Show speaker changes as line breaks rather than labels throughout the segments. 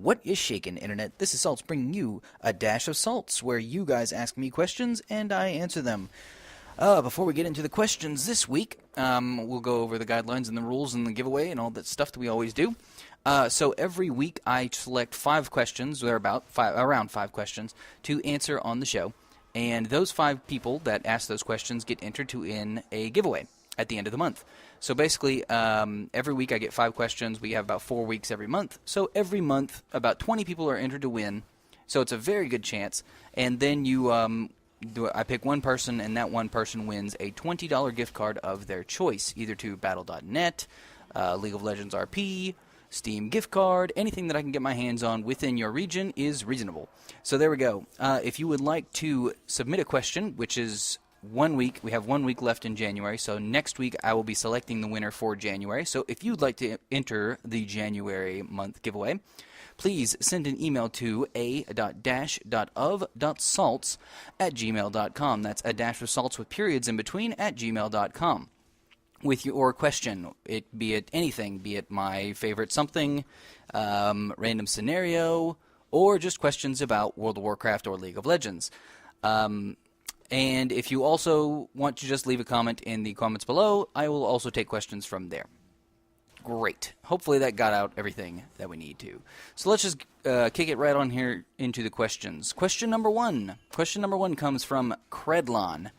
What is shaken, Internet? This is Salts bringing you a dash of salts, where you guys ask me questions and I answer them. Before we get into the questions this week, we'll go over the guidelines and the rules and the giveaway and all that stuff that we always do. So every week I select 5 questions, or around 5 questions, to answer on the show. And those 5 people that ask those questions get entered to win a giveaway at the end of the month. So basically, every week I get 5 questions. We have about 4 weeks every month. So every month, about 20 people are entered to win. So it's a very good chance. And then I pick one person, and that one person wins a $20 gift card of their choice, either to Battle.net, League of Legends RP, Steam gift card. Anything that I can get my hands on within your region is reasonable. So there we go. If you would like to submit a question, which is 1 week, we have 1 week left in January, so next week I will be selecting the winner for January. So if you'd like to enter the January month giveaway, please send an email to a-of.salts@gmail.com. That's a dash of salts with periods in between at gmail.com. With your question, be it anything, be it my favorite something, random scenario, or just questions about World of Warcraft or League of Legends. And if you also want to just leave a comment in the comments below, I will also take questions from there. Great. Hopefully that got out everything that we need to. So let's just kick it right on here into the questions. Question number 1. Question number 1 comes from Credlon.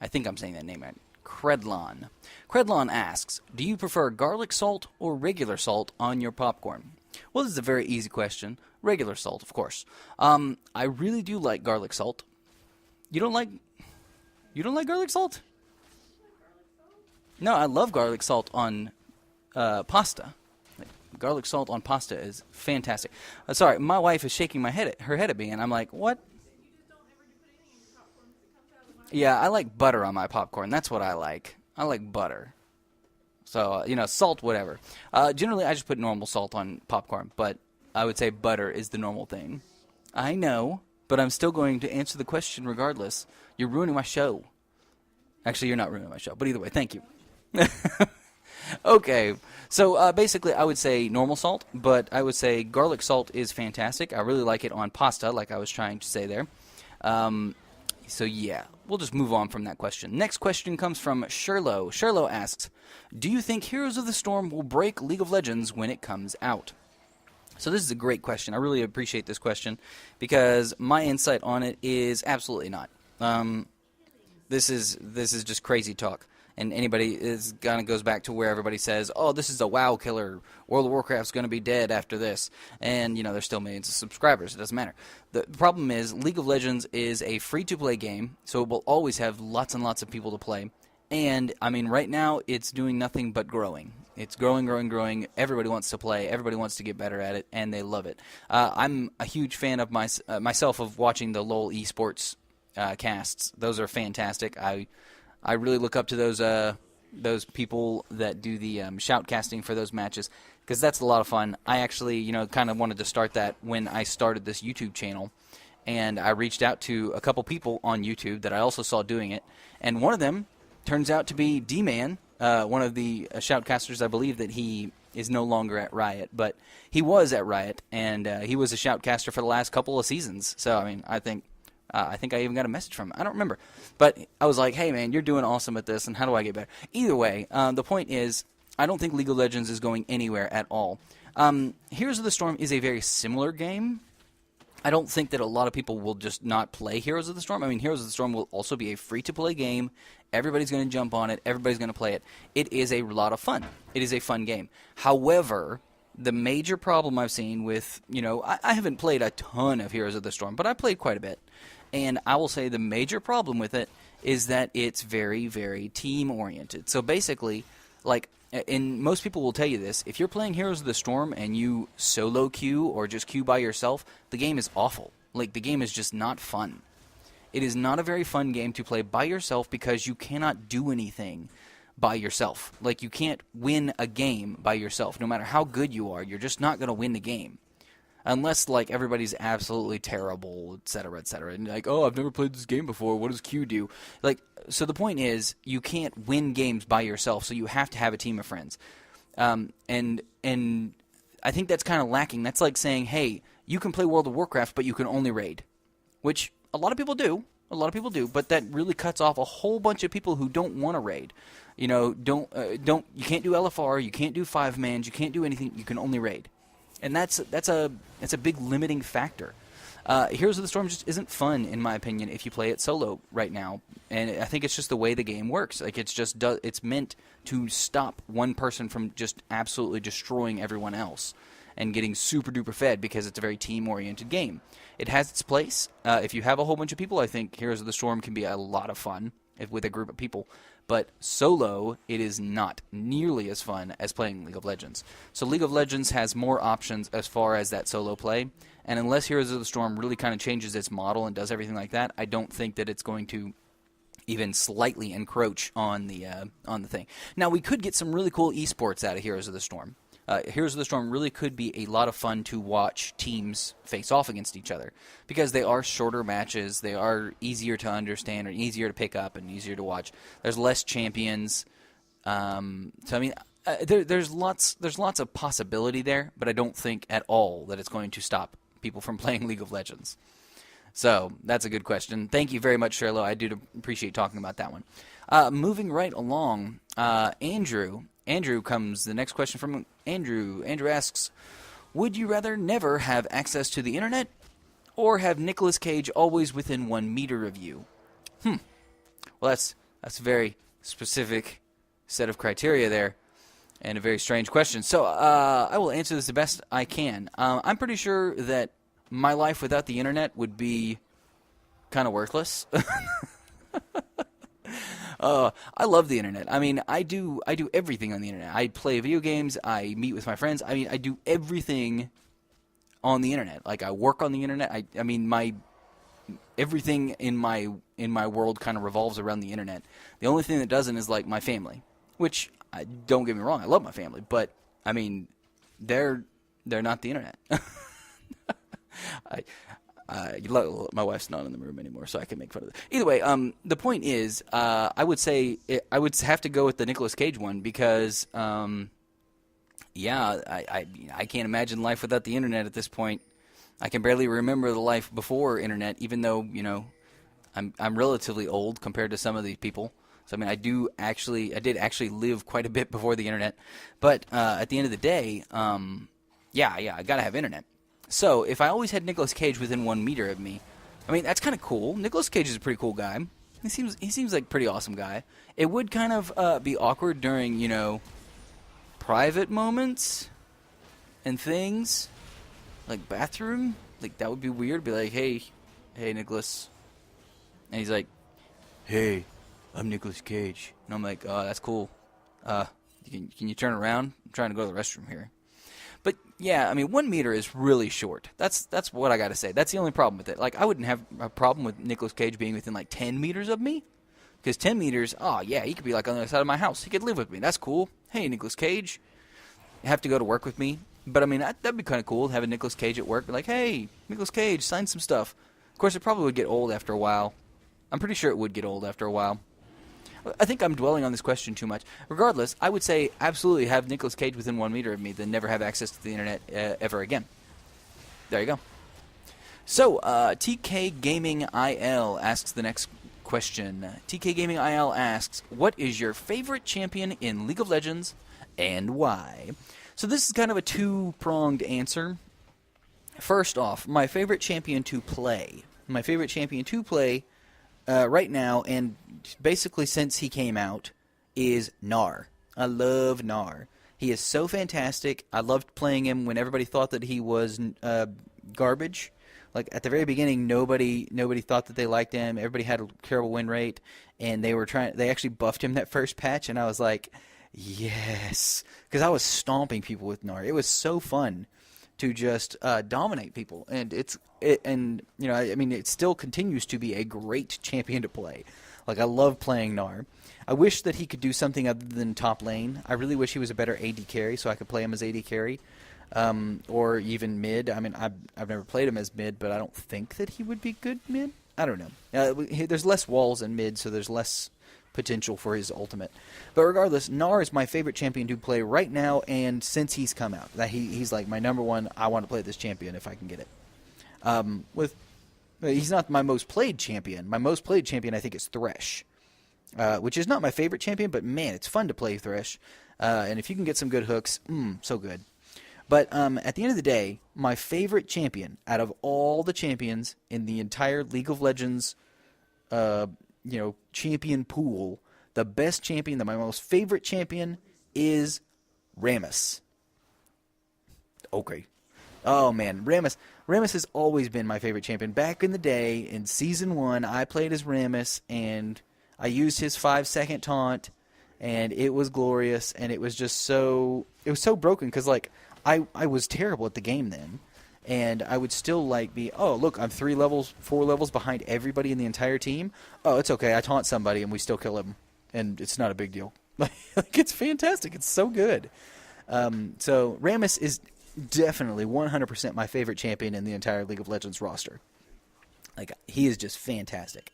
I think I'm saying that name right. Credlon. Credlon asks, do you prefer garlic salt or regular salt on your popcorn? Well, this is a very easy question. Regular salt, of course. I really do like garlic salt. You don't like garlic salt? No, I love garlic salt on pasta. Garlic salt on pasta is fantastic. Sorry, my wife is shaking her head at me, and I'm like, what? Yeah, I like butter on my popcorn. That's what I like. I like butter. So, salt, whatever. Generally, I just put normal salt on popcorn, but I would say butter is the normal thing. I know, but I'm still going to answer the question regardless. You're ruining my show. Actually, you're not ruining my show, but either way, thank you. Okay, so basically I would say normal salt, but I would say garlic salt is fantastic. I really like it on pasta, like I was trying to say there. So yeah, we'll just move on from that question. Next question comes from Sherlo. Sherlo asks, do you think Heroes of the Storm will break League of Legends when it comes out? So this is a great question. I really appreciate this question because my insight on it is absolutely not. This is just crazy talk. And anybody kind of goes back to where everybody says, oh, this is a WoW killer. World of Warcraft's going to be dead after this. And, there's still millions of subscribers. It doesn't matter. The problem is League of Legends is a free-to-play game, so it will always have lots and lots of people to play. And, right now it's doing nothing but growing. It's growing, growing, growing. Everybody wants to play. Everybody wants to get better at it, and they love it. I'm a huge fan of myself of watching the LoL esports casts. Those are fantastic. I really look up to those people that do the shoutcasting for those matches because that's a lot of fun. I actually, kind of wanted to start that when I started this YouTube channel, and I reached out to a couple people on YouTube that I also saw doing it, and one of them turns out to be D-Man, one of the shoutcasters. I believe that he is no longer at Riot, but he was at Riot, and he was a shoutcaster for the last couple of seasons. So, I think I even got a message from him. I don't remember. But I was like, hey, man, you're doing awesome at this, and how do I get better? Either way, the point is, I don't think League of Legends is going anywhere at all. Heroes of the Storm is a very similar game. I don't think that a lot of people will just not play Heroes of the Storm. Heroes of the Storm will also be a free-to-play game. Everybody's going to jump on it. Everybody's going to play it. It is a lot of fun. It is a fun game. However, the major problem I've seen with, I haven't played a ton of Heroes of the Storm, but I played quite a bit. And I will say the major problem with it is that it's very, very team-oriented. So basically, and most people will tell you this, if you're playing Heroes of the Storm and you solo queue or just queue by yourself, the game is awful. The game is just not fun. It is not a very fun game to play by yourself because you cannot do anything by yourself. You can't win a game by yourself. No matter how good you are, you're just not going to win the game. Unless, everybody's absolutely terrible, etc., etc. And, oh, I've never played this game before. What does Q do? So the point is, you can't win games by yourself, so you have to have a team of friends. And I think that's kind of lacking. That's like saying, hey, you can play World of Warcraft, but you can only raid, which a lot of people do. A lot of people do, but that really cuts off a whole bunch of people who don't want to raid. You know, you can't do LFR, you can't do 5-mans, you can't do anything. You can only raid, and that's a big limiting factor. Heroes of the Storm just isn't fun, in my opinion, if you play it solo right now. And I think it's just the way the game works. Like, it's meant to stop one person from just absolutely destroying everyone else and getting super duper fed, because it's a very team oriented game. It has its place. If you have a whole bunch of people, I think Heroes of the Storm can be a lot of fun with a group of people. But solo, it is not nearly as fun as playing League of Legends. So League of Legends has more options as far as that solo play. And unless Heroes of the Storm really kind of changes its model and does everything like that, I don't think that it's going to even slightly encroach on the thing. Now, we could get some really cool esports out of Heroes of the Storm. Heroes of the Storm really could be a lot of fun to watch teams face off against each other, because they are shorter matches, they are easier to understand, or easier to pick up, and easier to watch. There's less champions, so I mean, there's lots of possibility there, but I don't think at all that it's going to stop people from playing League of Legends. So that's a good question. Thank you very much, Sherlo. I do appreciate talking about that one. Moving right along, Andrew comes, the next question from Andrew. Andrew asks, would you rather never have access to the internet, or have Nicolas Cage always within 1 meter of you? Well, that's a very specific set of criteria there, and a very strange question. So I will answer this the best I can. I'm pretty sure that my life without the internet would be kind of worthless. I love the internet. I mean, I do everything on the internet. I play video games. I meet with my friends. I mean, I do everything on the internet. Like, I work on the internet. I mean, everything in my world kind of revolves around the internet. The only thing that doesn't is like my family, which, don't get me wrong, I love my family, but I mean, they're not the internet. My wife's not in the room anymore, so I can make fun of it. Either way, the point is, I would say I would have to go with the Nicolas Cage one, because, I can't imagine life without the internet at this point. I can barely remember the life before internet, even though, you know, I'm relatively old compared to some of these people. So I mean, I did actually live quite a bit before the internet. But at the end of the day, I gotta have internet. So if I always had Nicolas Cage within 1 meter of me, I mean, that's kind of cool. Nicolas Cage is a pretty cool guy. He seems like a pretty awesome guy. It would kind of be awkward during, you know, private moments and things, like bathroom. Like, that would be weird. Be like, hey, Nicolas, and he's like, hey, I'm Nicolas Cage, and I'm like, oh, that's cool. Can you turn around? I'm trying to go to the restroom here. But yeah, I mean, 1 meter is really short. That's what I got to say. That's the only problem with it. Like, I wouldn't have a problem with Nicolas Cage being within like 10 meters of me, because 10 meters, oh yeah, he could be like on the other side of my house. He could live with me. That's cool. Hey, Nicolas Cage, you have to go to work with me. But I mean, that'd be kind of cool, having Nicolas Cage at work. Be like, hey, Nicolas Cage, sign some stuff. Of course, it probably would get old after a while. I'm pretty sure it would get old after a while. I think I'm dwelling on this question too much. Regardless, I would say absolutely have Nicolas Cage within 1 meter of me, then never have access to the internet ever again. There you go. So, TK Gaming IL asks the next question. TK Gaming IL asks, what is your favorite champion in League of Legends, and why? So this is kind of a two-pronged answer. First off, my favorite champion to play. My favorite champion to play right now, and basically since he came out, is Gnar. I love Gnar. He is so fantastic. I loved playing him when everybody thought that he was garbage. Like, at the very beginning, nobody thought that they liked him. Everybody had a terrible win rate, and they actually buffed him that first patch, and I was like, yes, because I was stomping people with Gnar. It was so fun to just dominate people, and it still continues to be a great champion to play. Like, I love playing Gnar. I wish that he could do something other than top lane. I really wish he was a better AD carry, so I could play him as AD carry, or even mid. I mean, I've never played him as mid, but I don't think that he would be good mid. I don't know. There's less walls in mid, so there's less potential for his ultimate. But regardless, Gnar is my favorite champion to play right now, and since he's come out, that he's like my number one. I want to play this champion if I can get it. He's not my most played champion. My most played champion, I think, is Thresh, which is not my favorite champion, but man, it's fun to play Thresh. And if you can get some good hooks, so good. But at the end of the day, my favorite champion out of all the champions in the entire League of Legends, champion pool, the best champion, my most favorite champion is Rammus. Okay. Oh man, Rammus has always been my favorite champion. Back in the day, in Season 1, I played as Rammus, and I used his 5-second taunt, and it was glorious, and it was just so broken, because, like, I was terrible at the game then, and I would still, like, be, oh, look, I'm 4 levels behind everybody in the entire team. Oh, it's okay, I taunt somebody, and we still kill him, and it's not a big deal. Like, it's fantastic. It's so good. So Rammus is definitely 100% my favorite champion in the entire League of Legends roster. Like, he is just fantastic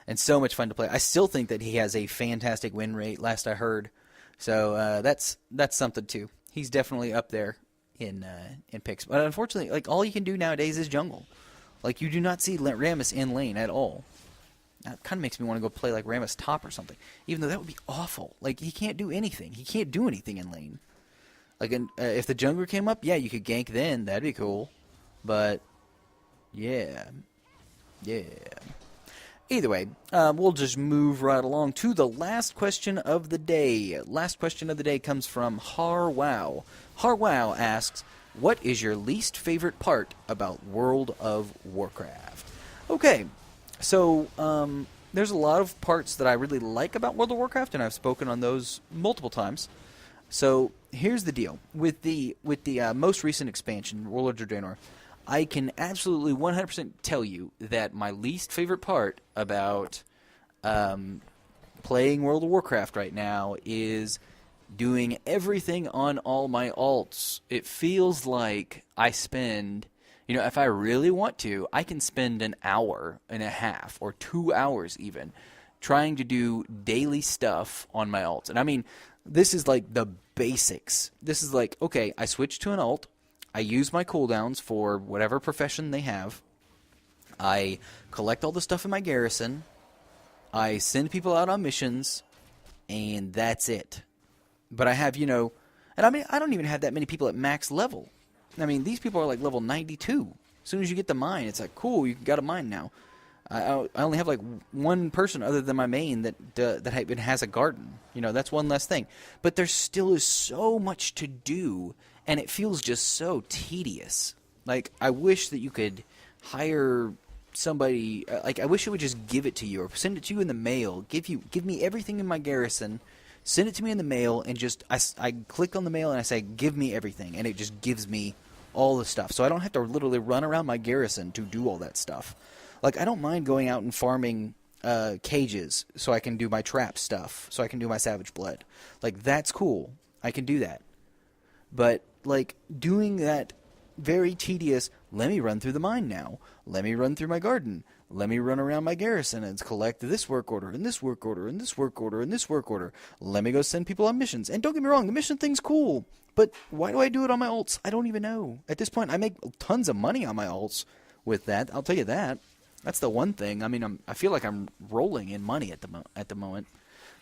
and so much fun to play. I still think that he has a fantastic win rate, last I heard. So that's something too. He's definitely up there in picks. But unfortunately, like, all you can do nowadays is jungle. Like, you do not see Rammus in lane at all. That kind of makes me want to go play like Rammus top or something, even though that would be awful. Like, he can't do anything. He can't do anything in lane. Like, if the jungler came up, yeah, you could gank then. That'd be cool. But, yeah. Either way, we'll just move right along to the last question of the day. Last question of the day comes from Harwow. Harwow asks, what is your least favorite part about World of Warcraft? Okay, so there's a lot of parts that I really like about World of Warcraft, and I've spoken on those multiple times. So here's the deal. With the most recent expansion, World of Draenor, I can absolutely 100% tell you that my least favorite part about playing World of Warcraft right now is doing everything on all my alts. It feels like I spend, if I really want to, I can spend an hour and a half or 2 hours even trying to do daily stuff on my alts. And I mean, this is like the basics. This is like, okay, I switch to an alt. I use my cooldowns for whatever profession they have. I collect all the stuff in my garrison. I send people out on missions. And that's it. But I have, and I mean, I don't even have that many people at max level. I mean, these people are like level 92. As soon as you get the mine, it's like, cool, you got a mine now. I only have like one person other than my main that even has a garden. That's one less thing. But there still is so much to do, and it feels just so tedious. Like, I wish that you could hire somebody. Like, I wish it would just give it to you or send it to you in the mail. Give me everything in my garrison. Send it to me in the mail, and just I click on the mail and I say, give me everything, and it just gives me all the stuff. So I don't have to literally run around my garrison to do all that stuff. Like, I don't mind going out and farming cages so I can do my trap stuff, so I can do my Savage Blood. Like, that's cool. I can do that. But, like, doing that very tedious, let me run through the mine now. Let me run through my garden. Let me run around my garrison and collect this work order, and this work order, and this work order, and this work order. Let me go send people on missions. And don't get me wrong, the mission thing's cool. But why do I do it on my alts? I don't even know. At this point, I make tons of money on my alts with that. I'll tell you that. That's the one thing. I mean, I feel like I'm rolling in money at the moment.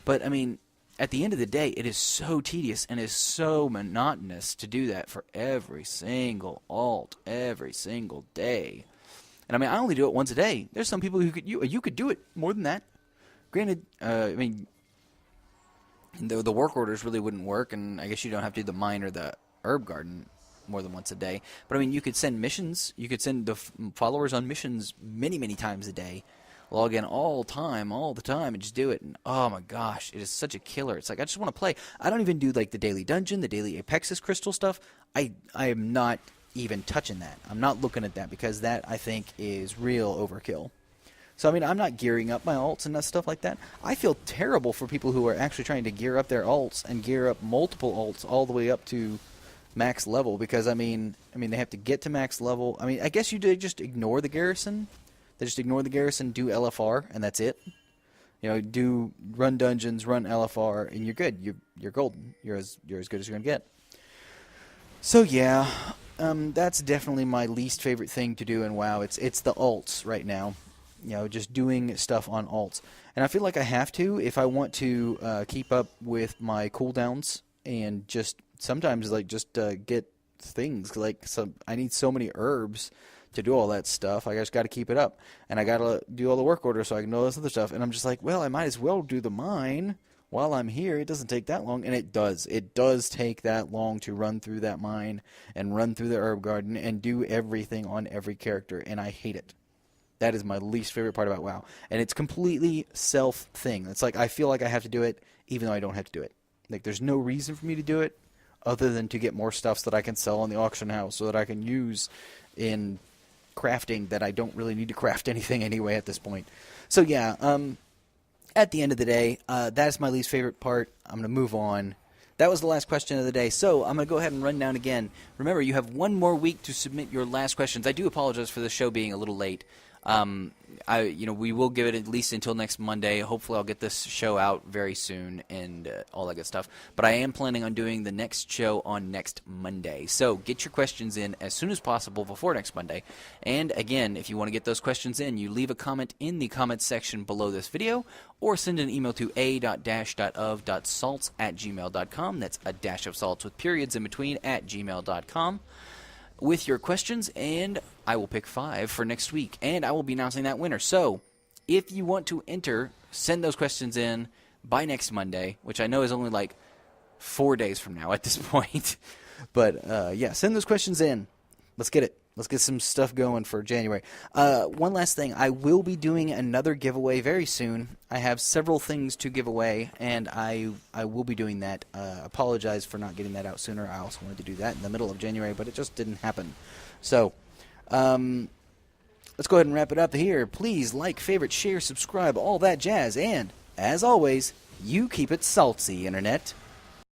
But, I mean, at the end of the day, it is so tedious and is so monotonous to do that for every single alt, every single day. And, I mean, I only do it once a day. There's some people who you could do it more than that. Granted, I mean, the work orders really wouldn't work, and I guess you don't have to do the mine or the herb garden more than once a day. But, I mean, you could send missions. You could send the followers on missions many, many times a day. Log in all the time, and just do it. And, oh, my gosh, it is such a killer. It's like, I just want to play. I don't even do, like, the daily dungeon, the daily Apexis crystal stuff. I am not even touching that. I'm not looking at that, because that, I think, is real overkill. So, I mean, I'm not gearing up my alts and that stuff like that. I feel terrible for people who are actually trying to gear up their alts and gear up multiple alts all the way up to max level, because I mean they have to get to max level. I mean, I guess you just ignore the garrison. They just ignore the garrison, do LFR, and that's it. Do run dungeons, run LFR, and you're good. You're golden. You're as good as you're gonna get. So yeah, that's definitely my least favorite thing to do in WoW. It's the alts right now. Just doing stuff on alts, and I feel like I have to if I want to keep up with my cooldowns and just sometimes get things I need so many herbs to do all that stuff. I just got to keep it up, and I got to do all the work orders so I can do all this other stuff. And I'm just like, well, I might as well do the mine while I'm here. It doesn't take that long, and it does. It does take that long to run through that mine and run through the herb garden and do everything on every character, and I hate it. That is my least favorite part about WoW, and it's completely self thing. It's like I feel like I have to do it even though I don't have to do it. Like there's no reason for me to do it other than to get more stuff so that I can sell on the auction house so that I can use in crafting that I don't really need to craft anything anyway at this point. So yeah, at the end of the day, that's my least favorite part. I'm going to move on. That was the last question of the day, so I'm going to go ahead and run down again. Remember, you have one more week to submit your last questions. I do apologize for the show being a little late. We will give it at least until next Monday. Hopefully I'll get this show out very soon and all that good stuff. But I am planning on doing the next show on next Monday. So get your questions in as soon as possible before next Monday. And again, if you want to get those questions in, you leave a comment in the comments section below this video or send an email to a.dash.of.salts@gmail.com. That's a dash of salts with periods in between @gmail.com. with your questions, and I will pick 5 for next week, and I will be announcing that winner. So if you want to enter, send those questions in by next Monday, which I know is only like 4 days from now at this point. But yeah, send those questions in. Let's get it. Let's get some stuff going for January. One last thing. I will be doing another giveaway very soon. I have several things to give away, and I will be doing that. Apologize for not getting that out sooner. I also wanted to do that in the middle of January, but it just didn't happen. So, let's go ahead and wrap it up here. Please like, favorite, share, subscribe, all that jazz. And, as always, you keep it salty, Internet.